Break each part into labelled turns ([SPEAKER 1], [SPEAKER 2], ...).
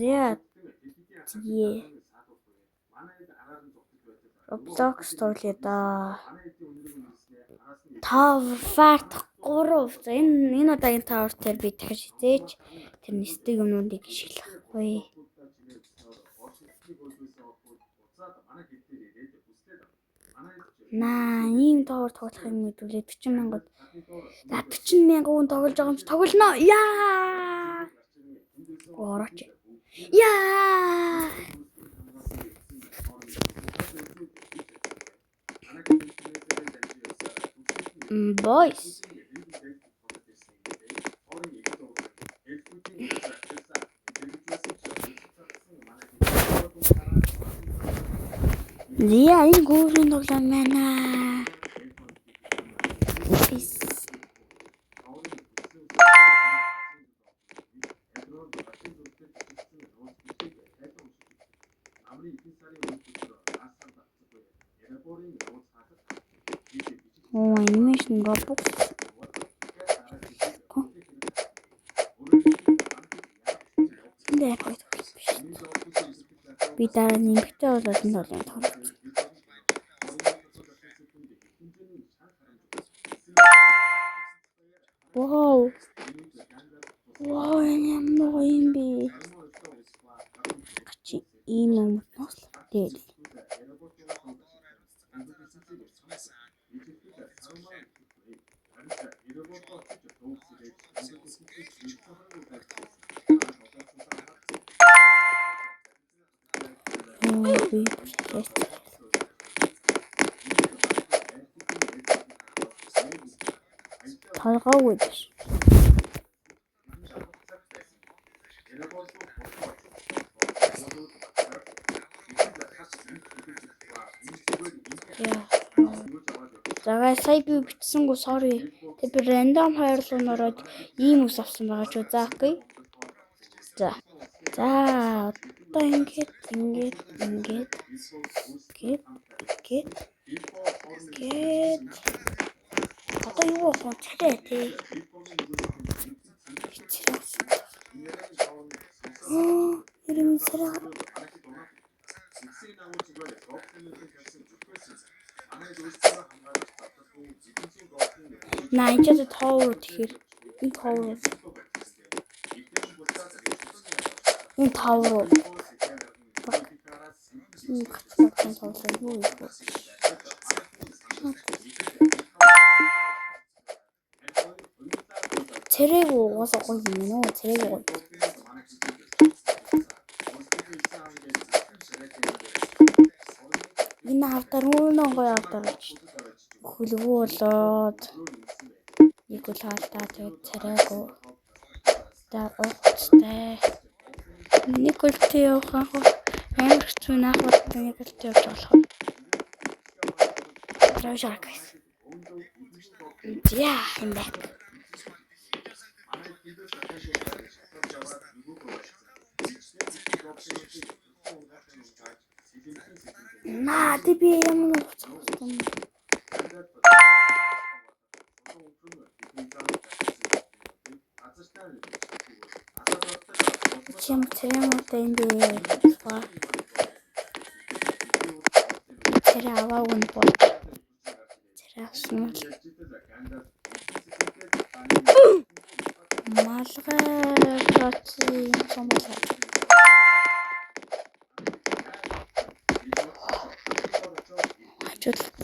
[SPEAKER 1] За тий. Roblox тоглоё да. Таварт 3. За энэ удаагийн тавар дээр би дахиж хизээж тэр нэстэг юмнуудыг ашиглахгүй. Ийм тавар тоглох юм мэдүүлээ 40,000. За 40,000 хүн тоглож байгаа юм чи тоглоно. Яа! Орооч. Яа! Boys. Зя энэ гүүрийн тоглоом байна. Animation Roblox. Би дараа нэмэгтэй болоод энэ тоглоом тоглож. Wow. Wow, ямар юм бэ? Чи ийм юм тослоо дээ. Талгаагүй. Загаа сая би бичсэнгүү sorry. Тэг би random хайрлуу нөрөөд ийм ус авсан байгаа ч заахгүй. За. Одоо ингээд. Одоо юу болчихлээ тий. Ирэмсраа. Найчад тоовор тэгэхээр энэ тоовор. Энэ тоовор. Цэрэг угаасаа гоё юм нөө цэрэг гоё. Энэ автар үнэн гоё автар хөлгөө болоод нэг л хаалтаа тэгээд цэрэг дагуултай нэг үлтэй явах амар хэцүү наахад нэг үлтэй явж болох. Травшарк. Yeah, I'm back. Ти би юм уу? Чем церемонтэй юм бэ? Цераваа гон бо. Церавсан. Малгай процесс юм байна.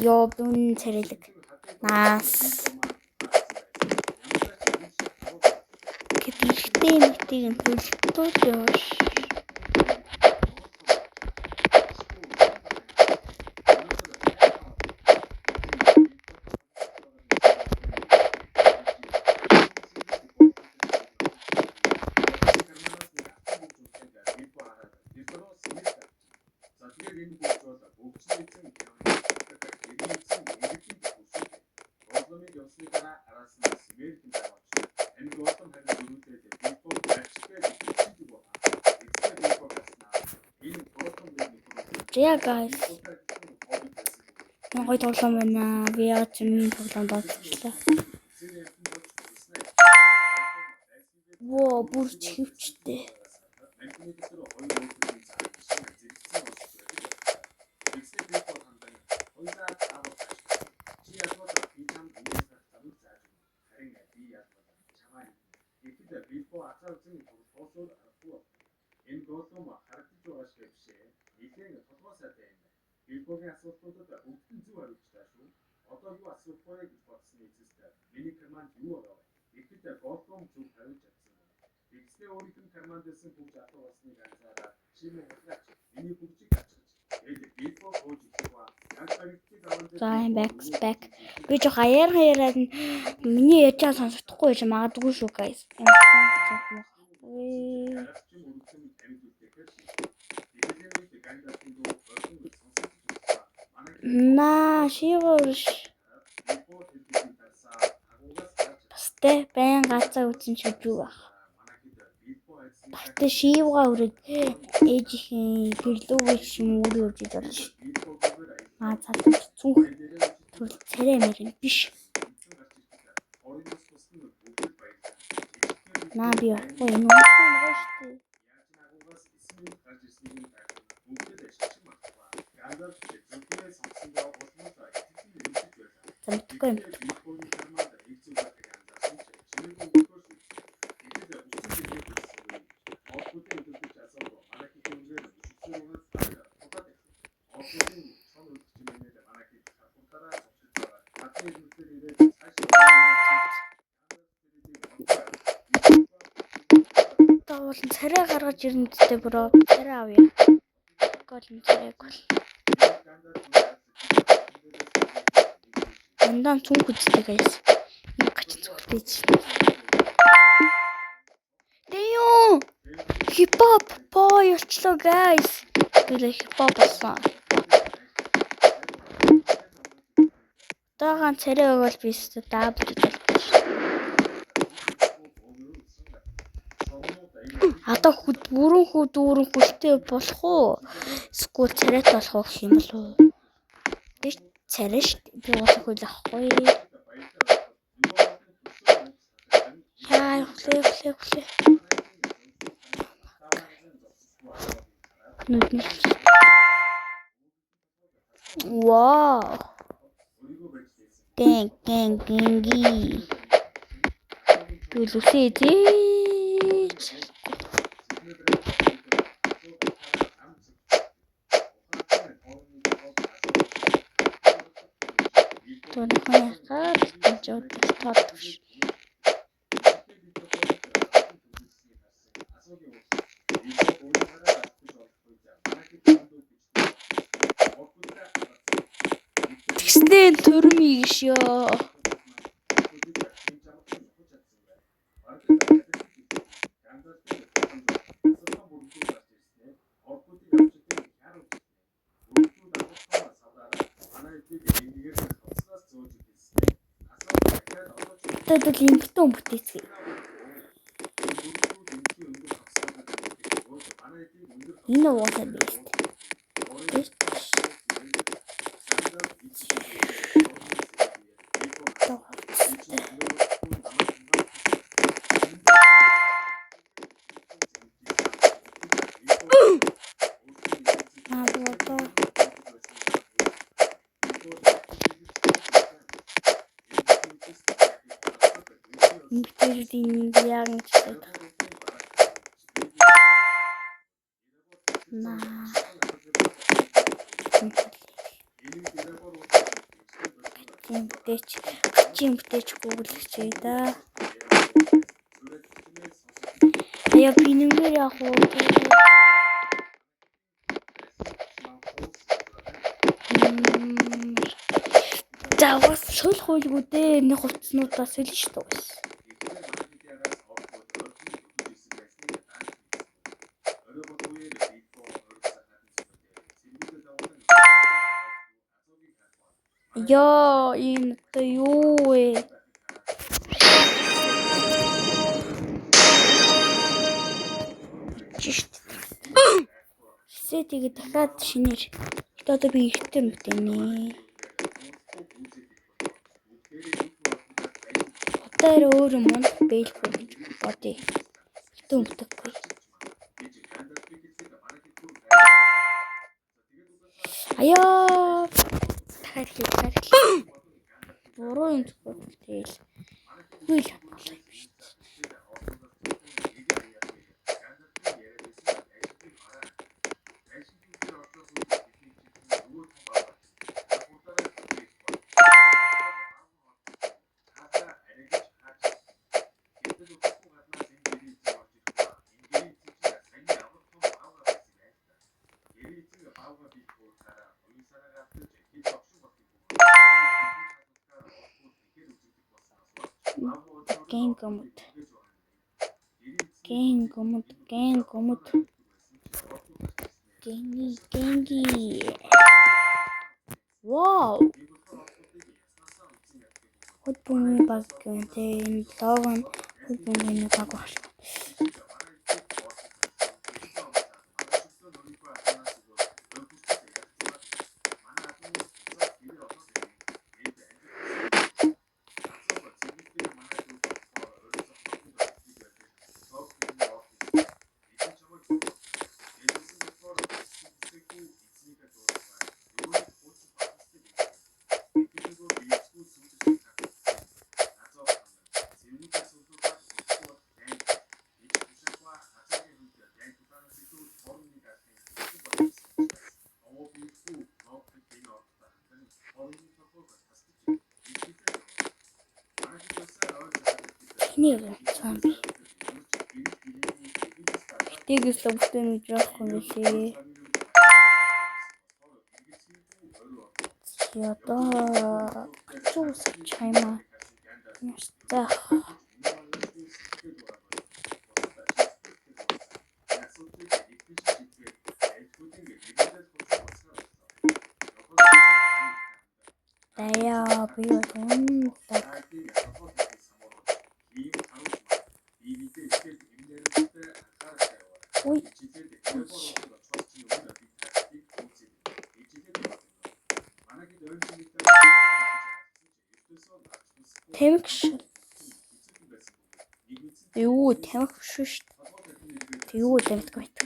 [SPEAKER 1] Ёбн царилэг. Наас. Гэхдээ мэтийг нь хөлтөөж яваш. Yeah guys. Гоё тоглоом байна. Би яаж минь тоглоом доотлоо. Воо бүр чивчтэй. За I'm back. Би жоо хаяараад миний яаж сонсохгүй байж магадгүй шүү guys. На шивэрш. Бастай байн гацаа үзэн ч үгүй байх. Бастай шивгаа үрээд ээжийн гэрлүүгч юм өөрөө үрж болж. Аа цаатан зүг төрөл царай мэрэн биш. Наа би явахгүй энэ уу шүү дээ. Замтгүй юм. Таавал царай гаргаж ирэндээ бро царай авъя. Гол царайг бол. Андан цүнх үздэг guys. Нэг гач зүгтээж. Дэё! Хипхоп бой болчлоо guys. Би хипхоп болсон. Тагаан царай өгөл би өстө даабл гэж. Одоо бүрэн хүлтэй болох уу? Эсвэл царайт болох уу гэх юм бол уу? Би царай шүү дээ. Би болох үйл ахгүй. Яа, хүлээ. Вау. Гэнги. Түлүсээ дээч. Тонхоо хаад жоод татвш. Тэгснээ төрмийг шөө. Тэд лимтэн бүтээцгээ. Энэ уусаа бэст. Чимтэч гуглчихъя да. Я би нэмээр явах уу? Завас сул хуулгүй дээ. Нэг хувцснуудаас л шүү дээ. Яа, энэ юу вэ? Сэтигээ дахиад шинээр. Одоо би ихтэй мтэнэ. Тэр өөр юм бэлгүй. Бодъё. Ихтэй мтэггүй. Аяа. Дахиад. Буруу юм тэгэл. Үгүй л болоо юм шүү дээ. Gengi. Wow. Хөлбөмбөгийн баг гэнтэй энэ лого нь хөлбөмбөгийн баг багш. Техник сан. Тэгээс лөвтэй нэг жоох юм лээ. Ядаа чуус чайма. Яста. Таяа биён так. Ой. Тэмгш. Юу тэмгш шүү. Юу тэмгэх байт.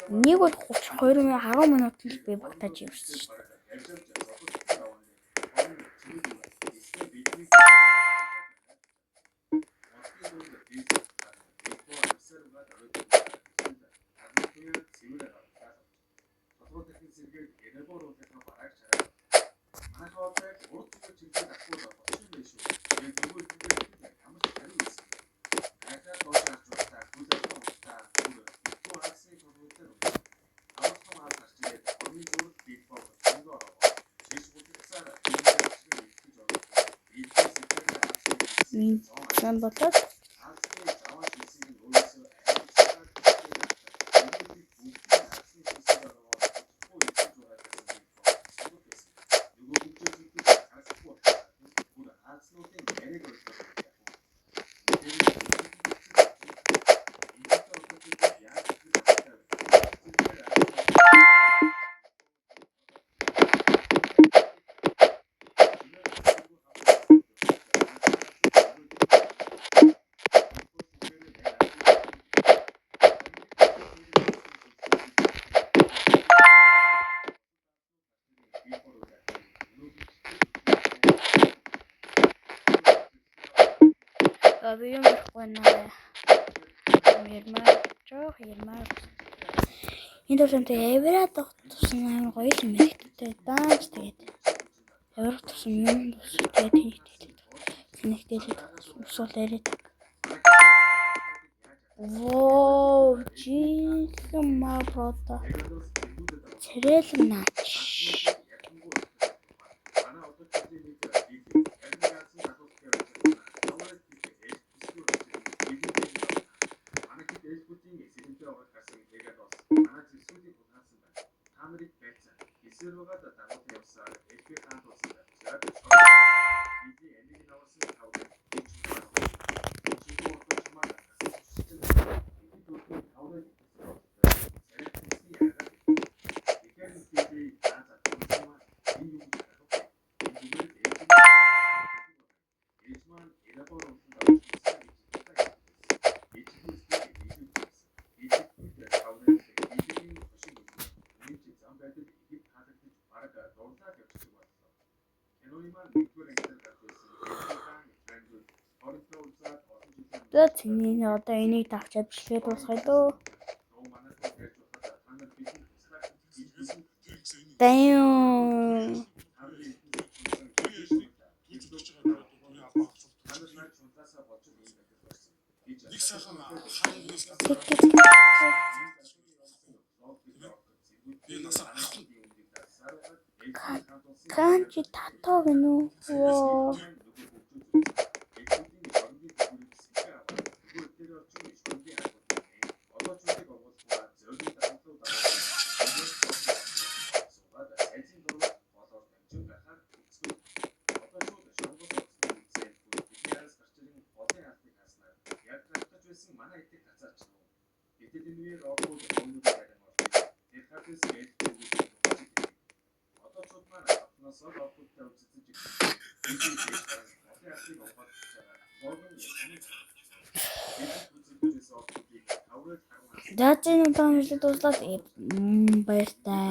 [SPEAKER 1] Нэг бол 32 минут 10 минут л би багтааж явсан шүү. Сан батат. Би юм ярихгүй наа. Ярмаар. Энэ төсөнтэй эврэ тогтсон амар гоё юм хэлэхтэй даанч тэгээд. Эврэ тогтсон юм тэгээд тэнэгтэй усуул яриад. Воо, жима брата. Цэрэл наач. За цэний одоо энийг давчаад бичлэгээ дуусгая дөө. Damn. Канчи татоо гэнэ үү? Воо. За энэ удаагийн бичлэг дуслаад баяртай.